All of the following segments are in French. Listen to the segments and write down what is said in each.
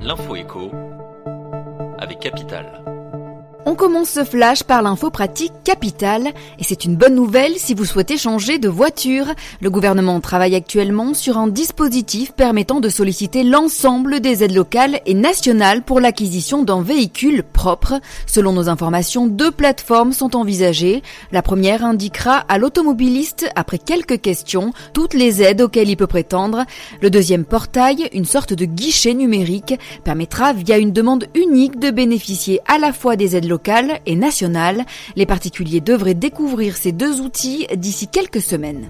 L'info écho avec Capital. On commence ce flash par l'info pratique Capital et c'est une bonne nouvelle si vous souhaitez changer de voiture. Le gouvernement travaille actuellement sur un dispositif permettant de solliciter l'ensemble des aides locales et nationales pour l'acquisition d'un véhicule propre. Selon nos informations, 2 plateformes sont envisagées. La première indiquera à l'automobiliste, après quelques questions, toutes les aides auxquelles il peut prétendre. Le deuxième portail, une sorte de guichet numérique, permettra via une demande unique de bénéficier à la fois des aides locales et nationales. Les particuliers devraient découvrir ces 2 outils d'ici quelques semaines.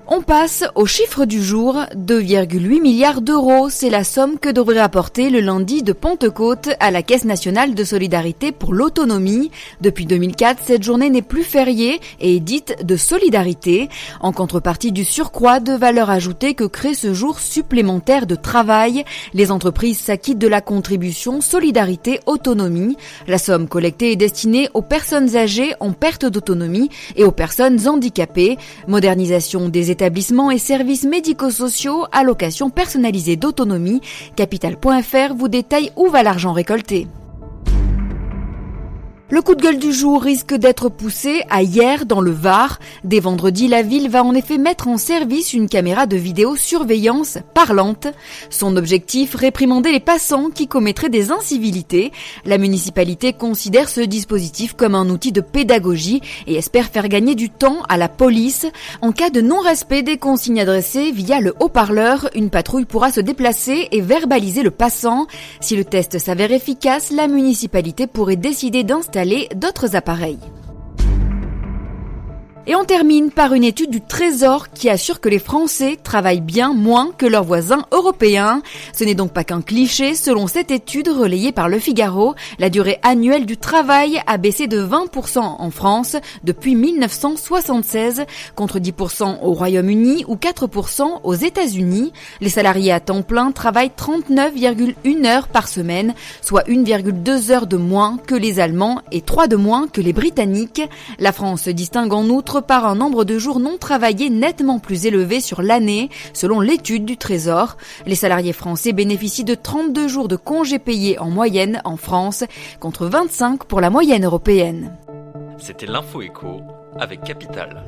On passe au chiffre du jour, 2,8 milliards d'euros. C'est la somme que devrait apporter le lundi de Pentecôte à la Caisse nationale de solidarité pour l'autonomie. Depuis 2004, cette journée n'est plus fériée et est dite de solidarité, en contrepartie du surcroît de valeur ajoutée que crée ce jour supplémentaire de travail. Les entreprises s'acquittent de la contribution Solidarité Autonomie. La somme collectée est destinée aux personnes âgées en perte d'autonomie et aux personnes handicapées. Modernisation des établissements et services médico-sociaux, allocations personnalisées d'autonomie. Capital.fr vous détaille où va l'argent récolté. Le coup de gueule du jour risque d'être poussé à hier dans le Var. Dès vendredi, la ville va en effet mettre en service une caméra de vidéosurveillance parlante. Son objectif, réprimander les passants qui commettraient des incivilités. La municipalité considère ce dispositif comme un outil de pédagogie et espère faire gagner du temps à la police. En cas de non-respect des consignes adressées via le haut-parleur, une patrouille pourra se déplacer et verbaliser le passant. Si le test s'avère efficace, la municipalité pourrait décider d'installer d'autres appareils. Et on termine par une étude du Trésor qui assure que les Français travaillent bien moins que leurs voisins européens. Ce n'est donc pas qu'un cliché. Selon cette étude relayée par Le Figaro, la durée annuelle du travail a baissé de 20% en France depuis 1976, contre 10% au Royaume-Uni ou 4% aux États-Unis. Les salariés à temps plein travaillent 39,1 heures par semaine, soit 1,2 heures de moins que les Allemands et 3 de moins que les Britanniques. La France se distingue en outre par un nombre de jours non travaillés nettement plus élevé sur l'année, selon l'étude du Trésor. Les salariés français bénéficient de 32 jours de congés payés en moyenne en France, contre 25 pour la moyenne européenne. C'était l'info écho avec Capital.